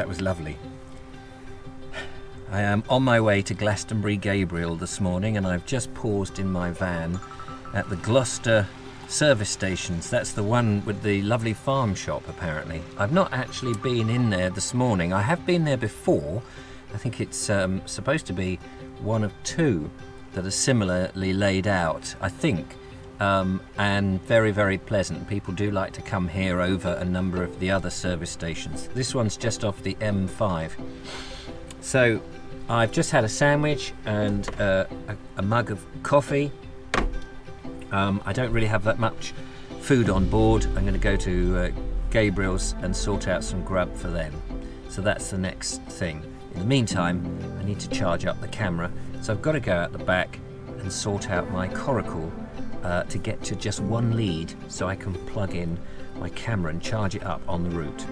that was lovely. I am on my way to Glastonbury Gabriel this morning, and I've just paused in my van at the Gloucester service stations. That's the one with the lovely farm shop, apparently. I've not actually been in there this morning. I have been there before. I think it's supposed to be one of two that are similarly laid out, I think, and very, very pleasant. People do like to come here over a number of the other service stations. This one's just off the M5. So I've just had a sandwich and a mug of coffee. I don't really have that much food on board. I'm going to go to Gabriel's and sort out some grub for them. So that's the next thing. In the meantime, I need to charge up the camera. So I've got to go out the back and sort out my Coracle to get to just one lead so I can plug in my camera and charge it up on the route.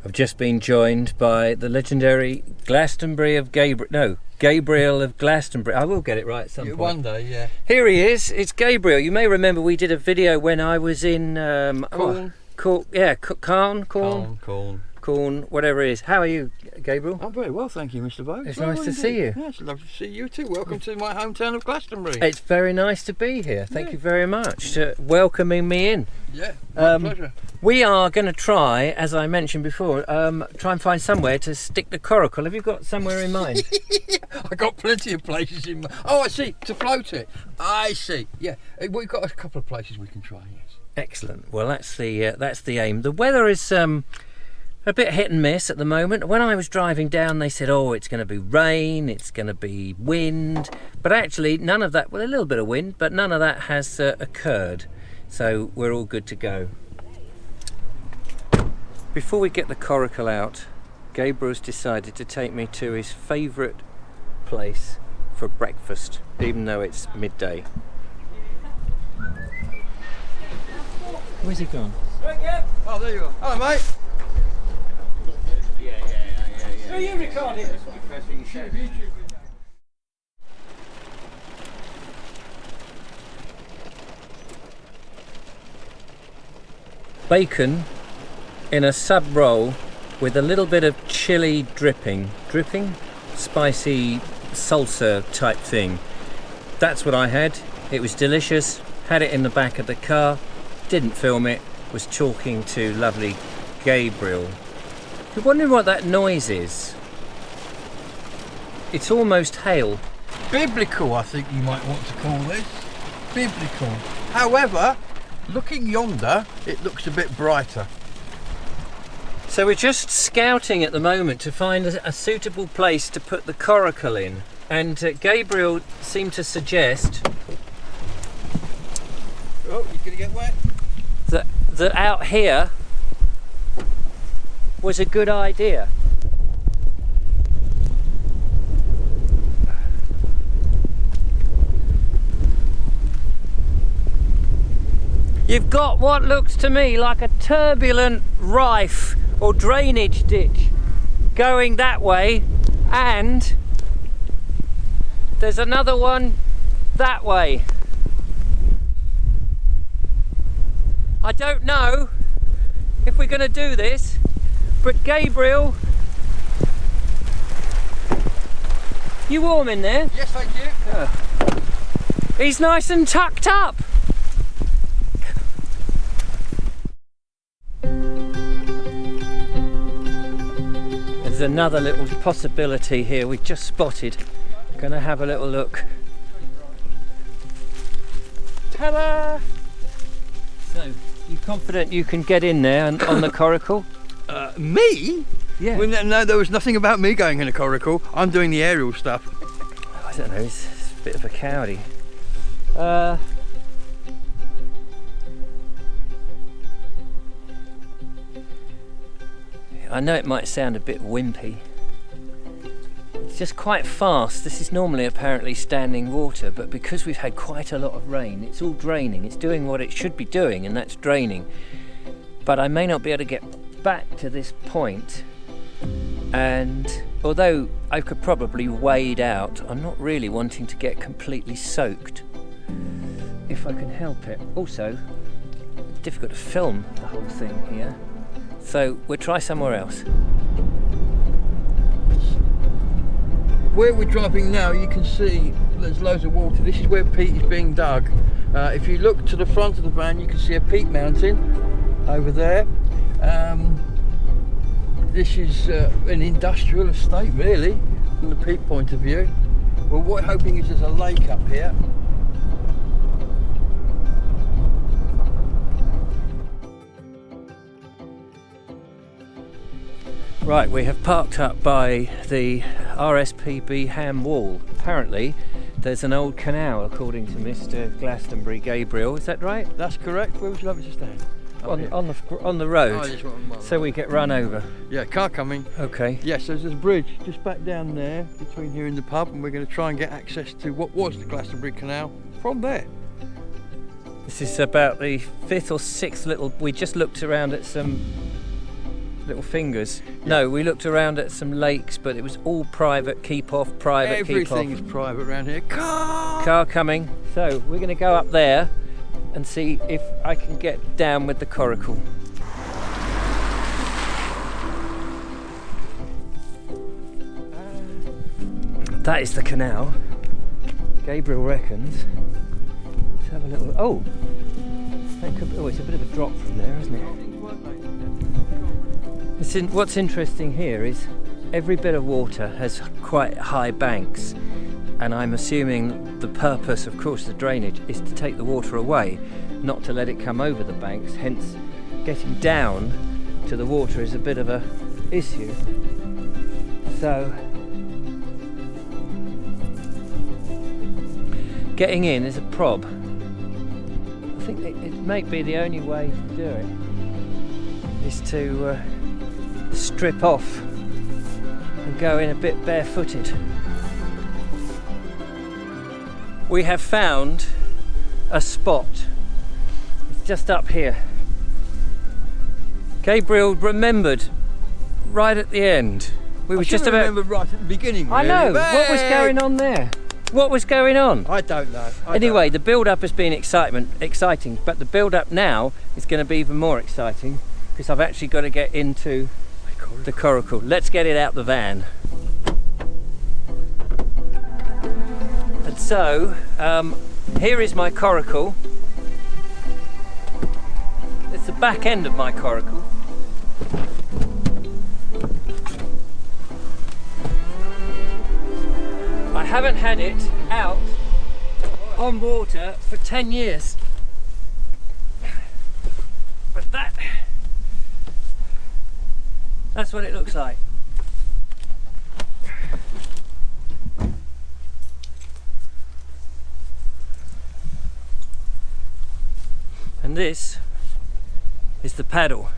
I've just been joined by the legendary Glastonbury of Gabriel of Glastonbury. I will get it right at some point. One day, yeah. Here he is. It's Gabriel. You may remember we did a video when I was in Corn, whatever it is. How are you, Gabriel? I'm very well, thank you, Mr. Vobes. It's nice to see you. Yeah, it's lovely to see you too. Welcome to my hometown of Glastonbury. It's very nice to be here. Thank you very much for welcoming me in. Yeah, my pleasure. We are going to try, as I mentioned before, try and find somewhere to stick the Coracle. Have you got somewhere in mind? I got plenty of places in mind. Oh, I see. To float it. I see. Yeah, we've got a couple of places we can try. Yes. Excellent. Well, that's the aim. The weather is a bit hit and miss at the moment. When I was driving down, they said, oh, it's going to be rain, it's going to be wind. But actually, none of that, well, a little bit of wind, but none of that has occurred. So we're all good to go. Before we get the Coracle out, Gabriel's decided to take me to his favourite place for breakfast, even though it's midday. Where's he gone? Oh, there you are. Hello, mate. Who are you recording? Bacon in a sub roll with a little bit of chili dripping, spicy salsa type thing. That's what I had. It was delicious. Had it in the back of the car. Didn't film it. Was talking to lovely Gabriel. You're wondering what that noise is? It's almost hail. Biblical, I think you might want to call this. Biblical. However, looking yonder, it looks a bit brighter. So we're just scouting at the moment to find a suitable place to put the Coracle in. And Gabriel seemed to suggest... Oh, you're going to get wet? That out here was a good idea. You've got what looks to me like a turbulent rife or drainage ditch going that way, and there's another one that way. I don't know if we're going to do this, but Gabriel, you warm in there? Yes, thank you. He's nice and tucked up. There's another little possibility here we've just spotted. Gonna have a little look. Ta-da! So, you confident you can get in there and on the Coracle? Me? Yeah. Well, no, there was nothing about me going in a Coracle. I'm doing the aerial stuff. I don't know, it's a bit of a cowdy. I know it might sound a bit wimpy. It's just quite fast. This is normally apparently standing water, but because we've had quite a lot of rain, it's all draining. It's doing what it should be doing, and that's draining. But I may not be able to get back to this point, and although I could probably wade out, I'm not really wanting to get completely soaked if I can help it. Also, it's difficult to film the whole thing here, so we'll try somewhere else. Where we're driving now, you can see there's loads of water. This is where peat is being dug. If you look to the front of the van, you can see a peat mountain over there. This is an industrial estate, really, from the peat point of view. Well, what we're hoping is there's a lake up here. Right, we have parked up by the RSPB Ham Wall. Apparently, there's an old canal, according to Mr. Glastonbury Gabriel. Is that right? That's correct. Where would you like me to stand? On the road, Oh, this one. so we get run over. Yeah, car coming. Okay. Yes, there's a bridge just back down there between here and the pub, and we're going to try and get access to what was the Glastonbury Canal from there. This is about the 5th or 6th little... We just looked around at some little fingers. Yeah. No, we looked around at some lakes, but it was all private, keep off, private, keep off. Everything is private around here. Car coming. So we're going to go up there and see if I can get down with the Coracle. That is the canal, Gabriel reckons. Let's have a little... Oh! That could be, it's a bit of a drop from there, isn't it? What's interesting here is every bit of water has quite high banks, and I'm assuming the purpose, of course, the drainage is to take the water away, not to let it come over the banks. Hence, getting down to the water is a bit of a issue. So, getting in is a prob. I think it may be the only way to do it is to strip off and go in a bit barefooted. We have found a spot. It's just up here. Gabriel remembered right at the end. We were just about... remember right at the beginning. Really. I know. What was going on there? What was going on? I don't know. Anyway, the build-up has been exciting, but the build-up now is going to be even more exciting because I've actually got to get into the Coracle. Let's get it out the van. And so, here is my Coracle. It's the back end of my Coracle. I haven't had it out on water for 10 years. But that's what it looks like. And this is the paddle.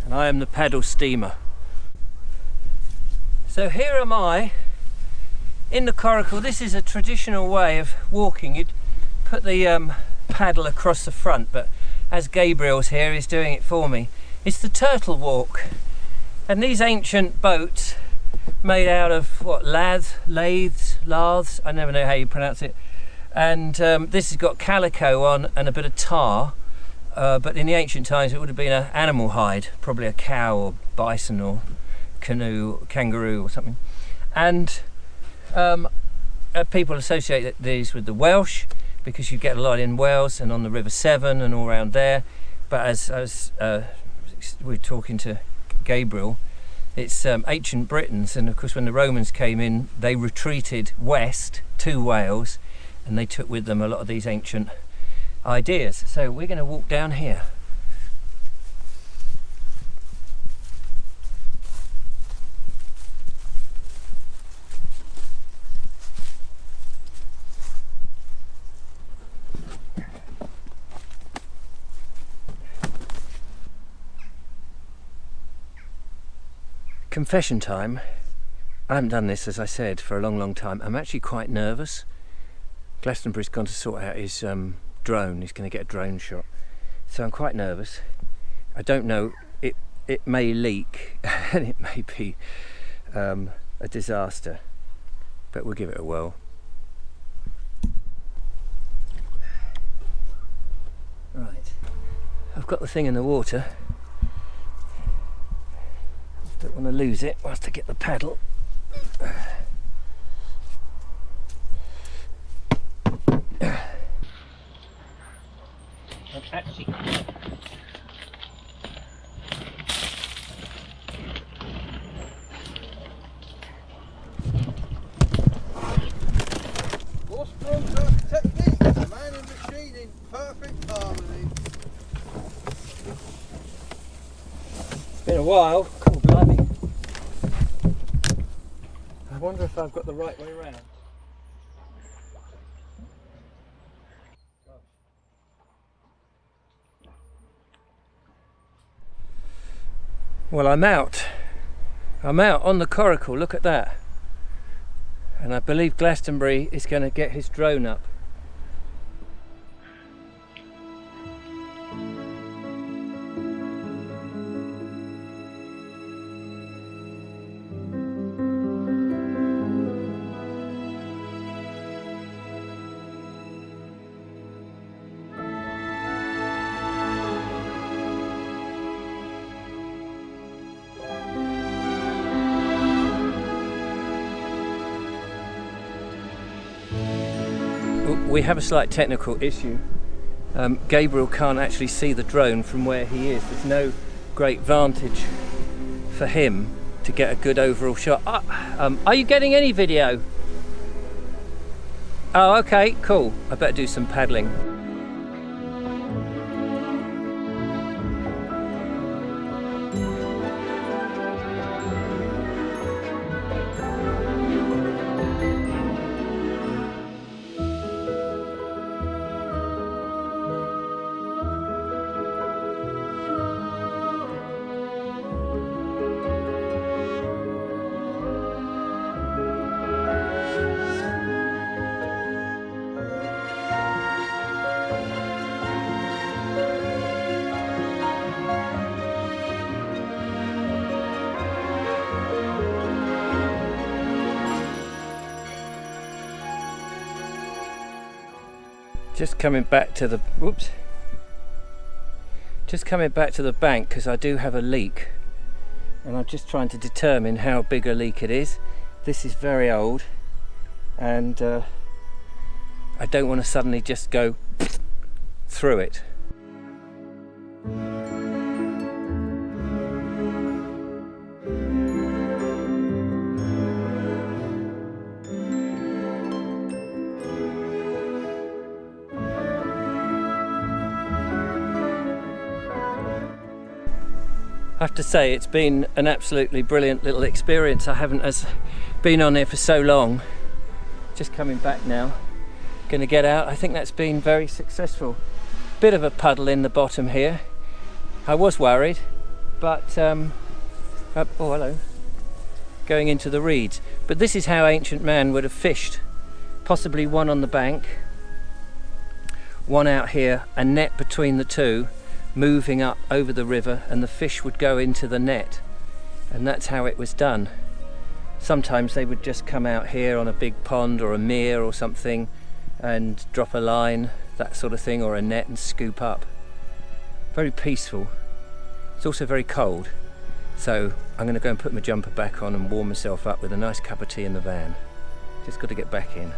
And I am the paddle steamer. So here am I in the Coracle. This is a traditional way of walking. You'd put the paddle across the front, but as Gabriel's here, he's doing it for me. It's the turtle walk. And these ancient boats made out of what, lathes, I never know how you pronounce it. And this has got calico on and a bit of tar, but in the ancient times it would have been an animal hide, probably a cow or bison or kangaroo or something. And people associate these with the Welsh because you get a lot in Wales and on the River Severn and all around there. But as we're talking to Gabriel, it's ancient Britons, and of course when the Romans came in they retreated west to Wales and they took with them a lot of these ancient ideas. So we're going to walk down here. Confession time. I haven't done this, as I said, for a long time. I'm actually quite nervous. Glastonbury's gone to sort out his drone. He's going to get a drone shot. So I'm quite nervous. I don't know, it may leak and it may be a disaster, but we'll give it a whirl. Right, I've got the thing in the water. Don't want to lose it whilst I get the paddle. Actually, Horse-drawn technique, man and machine in perfect harmony. it's been a while. Cool, blimey. I wonder if I've got the right way around. Well, I'm out on the Coracle, look at that. And I believe Glastonbury is going to get his drone up. We have a slight technical issue. Gabriel can't actually see the drone from where he is. There's no great vantage for him to get a good overall shot. Are you getting any video? Oh, okay, cool. I better do some paddling. Just coming back to the bank because I do have a leak, and I'm just trying to determine how big a leak it is. This is very old, and I don't want to suddenly just go through it. I have to say it's been an absolutely brilliant little experience. I haven't been on here for so long. Just coming back now, going to get out. I think that's been very successful. Bit of a puddle in the bottom here. I was worried, but oh hello, going into the reeds. But this is how ancient man would have fished. Possibly one on the bank, one out here, a net between the two, moving up over the river, and the fish would go into the net, and that's how it was done. Sometimes they would just come out here on a big pond or a mere or something and drop a line, that sort of thing, or a net, and scoop up. Very peaceful. It's also very cold, so I'm going to go and put my jumper back on and warm myself up with a nice cup of tea in the van. Just got to get back in.